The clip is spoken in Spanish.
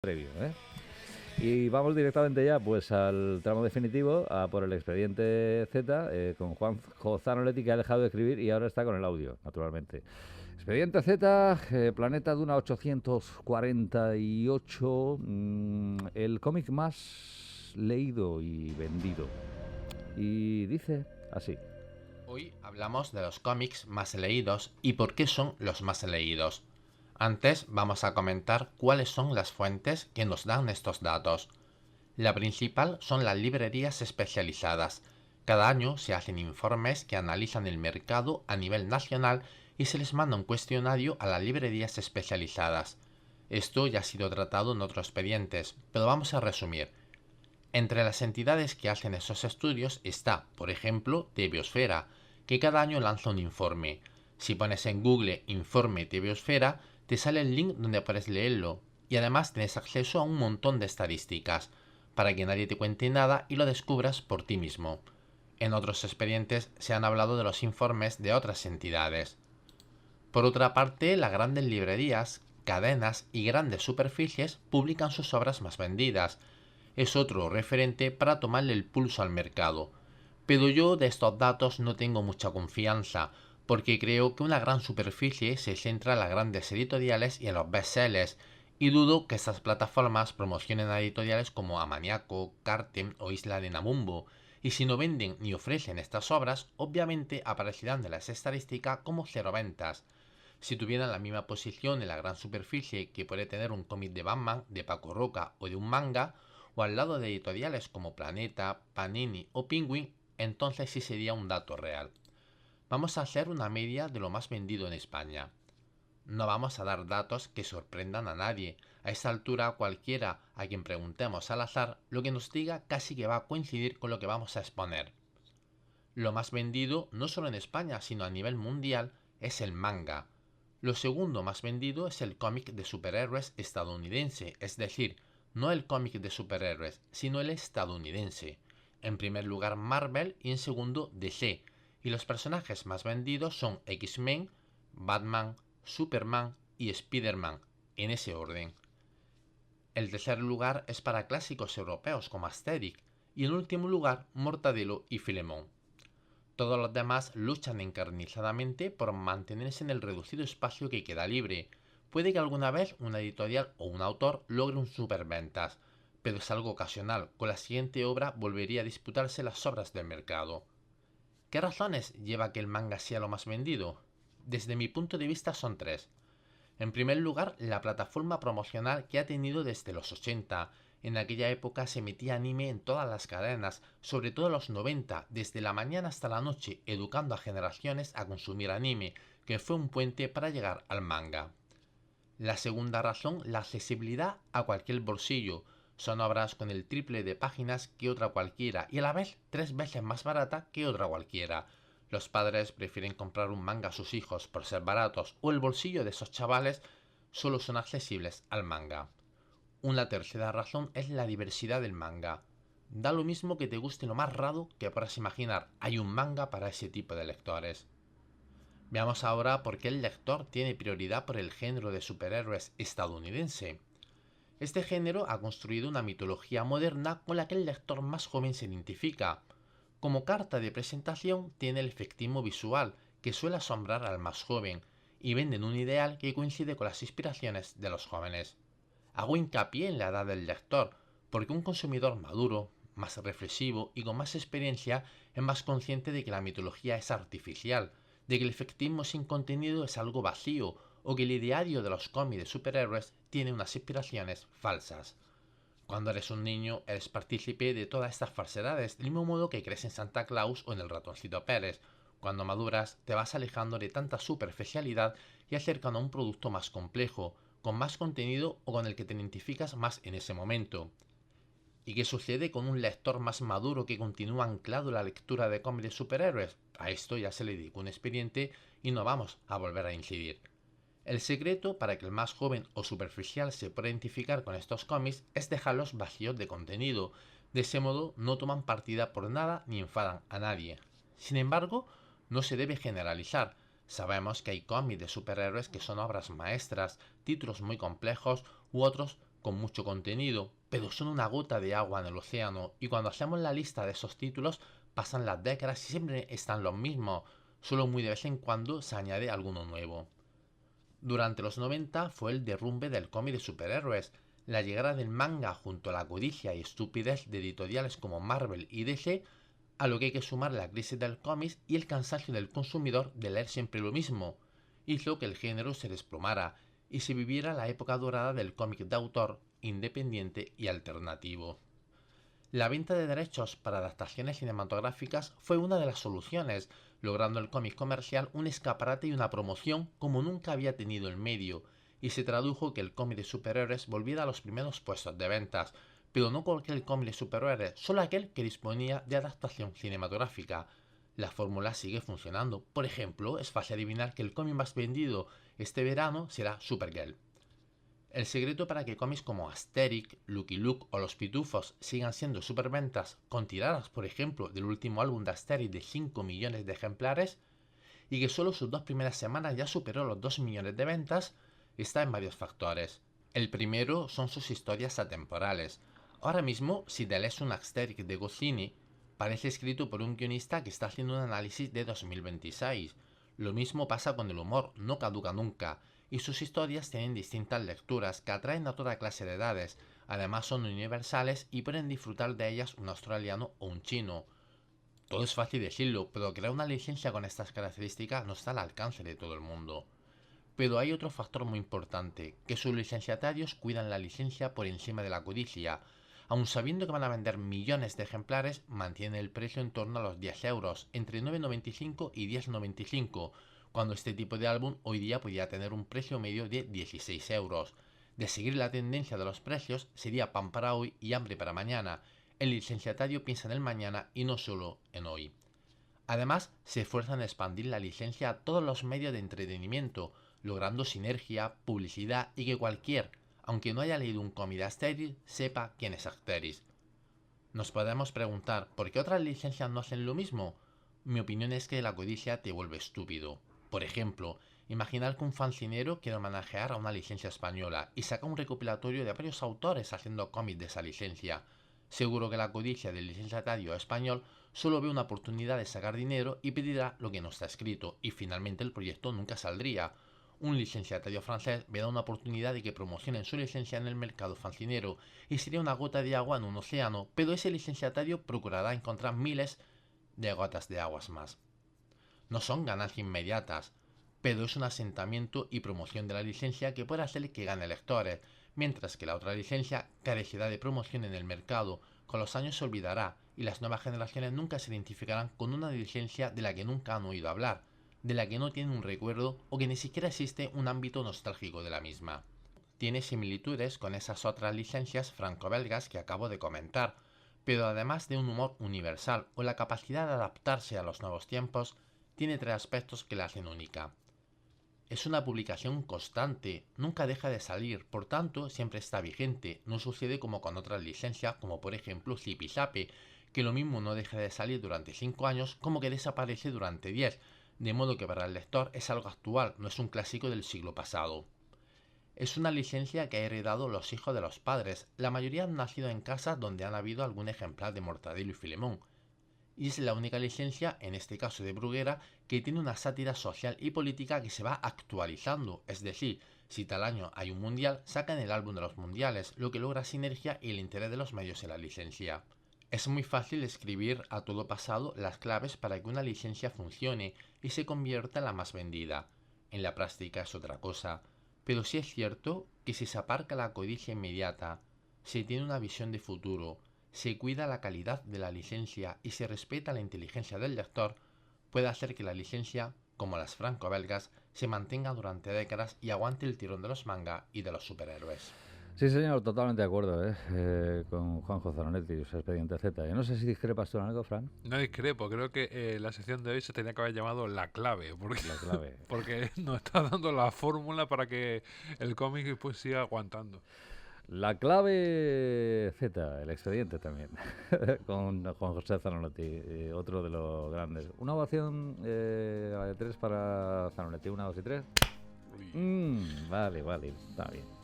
previo, ¿eh? Y vamos directamente ya pues al tramo definitivo, a por el expediente Z, con Juan Zanoletti, que ha dejado de escribir y ahora está con el audio, naturalmente. Expediente Z, Planeta Duna 848, el cómic más leído y vendido. Y dice así. Hoy hablamos de los cómics más leídos y por qué son los más leídos. Antes vamos a comentar cuáles son las fuentes que nos dan estos datos. La principal son las librerías especializadas. Cada año se hacen informes que analizan el mercado a nivel nacional y se les manda un cuestionario a las librerías especializadas. Esto ya ha sido tratado en otros expedientes, pero vamos a resumir. Entre las entidades que hacen esos estudios está, por ejemplo, de Biosfera, que cada año lanza un informe. Si pones en Google Informe de Biosfera, te sale el link donde puedes leerlo, y además tienes acceso a un montón de estadísticas, para que nadie te cuente nada y lo descubras por ti mismo. En otros expedientes se han hablado de los informes de otras entidades. Por otra parte, las grandes librerías, cadenas y grandes superficies publican sus obras más vendidas. Es otro referente para tomarle el pulso al mercado. Pero yo de estos datos no tengo mucha confianza, porque creo que una gran superficie se centra en las grandes editoriales y en los bestsellers, y dudo que estas plataformas promocionen a editoriales como Amaniaco, Cartem o Isla de Namumbo, y si no venden ni ofrecen estas obras, obviamente aparecerán en las estadísticas como cero ventas. Si tuvieran la misma posición en la gran superficie que puede tener un cómic de Batman, de Paco Roca o de un manga, o al lado de editoriales como Planeta, Panini o Penguin, entonces sí sería un dato real. Vamos a hacer una media de lo más vendido en España. No vamos a dar datos que sorprendan a nadie. A esta altura cualquiera a quien preguntemos al azar, lo que nos diga casi que va a coincidir con lo que vamos a exponer. Lo más vendido, no solo en España, sino a nivel mundial, es el manga. Lo segundo más vendido es el cómic de superhéroes estadounidense, es decir, no el cómic de superhéroes, sino el estadounidense. En primer lugar Marvel y en segundo DC. Y los personajes más vendidos son X-Men, Batman, Superman y Spider-Man, en ese orden. El tercer lugar es para clásicos europeos como Asterix y en último lugar Mortadelo y Filemón. Todos los demás luchan encarnizadamente por mantenerse en el reducido espacio que queda libre. Puede que alguna vez una editorial o un autor logre un superventas, pero es algo ocasional. Con la siguiente obra volvería a disputarse las obras del mercado. ¿Qué razones lleva a que el manga sea lo más vendido? Desde mi punto de vista son tres. En primer lugar, la plataforma promocional que ha tenido desde los 80. En aquella época se emitía anime en todas las cadenas, sobre todo en los 90, desde la mañana hasta la noche, educando a generaciones a consumir anime, que fue un puente para llegar al manga. La segunda razón, la accesibilidad a cualquier bolsillo. Son obras con el triple de páginas que otra cualquiera y a la vez 3 veces más barata que otra cualquiera. Los padres prefieren comprar un manga a sus hijos por ser baratos o el bolsillo de esos chavales solo son accesibles al manga. Una tercera razón es la diversidad del manga. Da lo mismo que te guste lo más raro que puedas imaginar, hay un manga para ese tipo de lectores. Veamos ahora por qué el lector tiene prioridad por el género de superhéroes estadounidense. Este género ha construido una mitología moderna con la que el lector más joven se identifica. Como carta de presentación tiene el efectismo visual, que suele asombrar al más joven, y venden un ideal que coincide con las inspiraciones de los jóvenes. Hago hincapié en la edad del lector, porque un consumidor maduro, más reflexivo y con más experiencia es más consciente de que la mitología es artificial, de que el efectismo sin contenido es algo vacío o que el ideario de los cómics de superhéroes tiene unas inspiraciones falsas. Cuando eres un niño, eres partícipe de todas estas falsedades, del mismo modo que crees en Santa Claus o en el ratoncito Pérez. Cuando maduras, te vas alejando de tanta superficialidad y acercando a un producto más complejo, con más contenido o con el que te identificas más en ese momento. ¿Y qué sucede con un lector más maduro que continúa anclado en la lectura de cómics de superhéroes? A esto ya se le dedicó un expediente y no vamos a volver a incidir. El secreto para que el más joven o superficial se pueda identificar con estos cómics es dejarlos vacíos de contenido. De ese modo no toman partida por nada ni enfadan a nadie. Sin embargo, no se debe generalizar. Sabemos que hay cómics de superhéroes que son obras maestras, títulos muy complejos u otros con mucho contenido, pero son una gota de agua en el océano, y cuando hacemos la lista de esos títulos pasan las décadas y siempre están los mismos, solo muy de vez en cuando se añade alguno nuevo. Durante los 90 fue el derrumbe del cómic de superhéroes, la llegada del manga junto a la codicia y estupidez de editoriales como Marvel y DC, a lo que hay que sumar la crisis del cómic y el cansancio del consumidor de leer siempre lo mismo, hizo que el género se desplomara y se viviera la época dorada del cómic de autor, independiente y alternativo. La venta de derechos para adaptaciones cinematográficas fue una de las soluciones, logrando el cómic comercial un escaparate y una promoción como nunca había tenido el medio, y se tradujo que el cómic de superhéroes volviera a los primeros puestos de ventas, pero no cualquier cómic de superhéroes, solo aquel que disponía de adaptación cinematográfica. La fórmula sigue funcionando. Por ejemplo, es fácil adivinar que el cómic más vendido este verano será Supergirl. El secreto para que cómics como Asterix, Lucky Luke o Los Pitufos sigan siendo superventas con tiradas, por ejemplo, del último álbum de Asterix de 5 millones de ejemplares, y que solo sus 2 primeras semanas ya superó los 2 millones de ventas, está en varios factores. El primero son sus historias atemporales. Ahora mismo, si te lees un Asterix de Goscinny, parece escrito por un guionista que está haciendo un análisis de 2026. Lo mismo pasa con el humor, no caduca nunca, y sus historias tienen distintas lecturas que atraen a toda clase de edades, además son universales y pueden disfrutar de ellas un australiano o un chino. Todo es fácil decirlo, pero crear una licencia con estas características no está al alcance de todo el mundo. Pero hay otro factor muy importante, que sus licenciatarios cuidan la licencia por encima de la codicia. Aun sabiendo que van a vender millones de ejemplares, mantienen el precio en torno a los 10 euros, entre 9,95 y 10,95, cuando este tipo de álbum hoy día podría tener un precio medio de 16 euros. De seguir la tendencia de los precios, sería pan para hoy y hambre para mañana. El licenciatario piensa en el mañana y no solo en hoy. Además, se esfuerzan en expandir la licencia a todos los medios de entretenimiento, logrando sinergia, publicidad y que cualquier, aunque no haya leído un cómic de Asterix, sepa quién es Asterix. Nos podemos preguntar, ¿por qué otras licencias no hacen lo mismo? Mi opinión es que la codicia te vuelve estúpido. Por ejemplo, imaginar que un fancinero quiere homenajear a una licencia española y saca un recopilatorio de varios autores haciendo cómics de esa licencia. Seguro que la codicia del licenciatario español solo ve una oportunidad de sacar dinero y pedirá lo que no está escrito, y finalmente el proyecto nunca saldría. Un licenciatario francés verá una oportunidad de que promocionen su licencia en el mercado fancinero y sería una gota de agua en un océano, pero ese licenciatario procurará encontrar miles de gotas de aguas más. No son ganancias inmediatas, pero es un asentamiento y promoción de la licencia que puede hacer que gane lectores, mientras que la otra licencia carecerá de promoción en el mercado, con los años se olvidará y las nuevas generaciones nunca se identificarán con una licencia de la que nunca han oído hablar, de la que no tienen un recuerdo o que ni siquiera existe un ámbito nostálgico de la misma. Tiene similitudes con esas otras licencias franco-belgas que acabo de comentar, pero además de un humor universal o la capacidad de adaptarse a los nuevos tiempos, tiene 3 aspectos que la hacen única. Es una publicación constante, nunca deja de salir, por tanto siempre está vigente, no sucede como con otras licencias como por ejemplo Zipizape, que lo mismo no deja de salir durante 5 años como que desaparece durante 10, de modo que para el lector es algo actual, no es un clásico del siglo pasado. Es una licencia que ha heredado los hijos de los padres, la mayoría han nacido en casas donde han habido algún ejemplar de Mortadelo y Filemón, y es la única licencia, en este caso de Bruguera, que tiene una sátira social y política que se va actualizando, es decir, si tal año hay un mundial, sacan el álbum de los mundiales, lo que logra sinergia y el interés de los medios en la licencia. Es muy fácil escribir a todo pasado las claves para que una licencia funcione y se convierta en la más vendida. En la práctica es otra cosa, pero sí es cierto que si se aparca la codicia inmediata, se tiene una visión de futuro, se cuida la calidad de la licencia y se respeta la inteligencia del lector, puede hacer que la licencia, como las franco-belgas, se mantenga durante décadas y aguante el tirón de los manga y de los superhéroes. Sí, señor, totalmente de acuerdo, con Juanjo Zanonetti y su Expediente Z. Yo no sé si discrepas tú en algo, Fran. No discrepo, creo que la sección de hoy se tenía que haber llamado La Clave, porque, La clave. porque nos está dando la fórmula para que el cómic pues siga aguantando. La clave Z, el expediente también, con Juan José Zanonetti, otro de los grandes. Una ovación a de 3 para Zanonetti, 1, 2 y 3. Vale, está bien.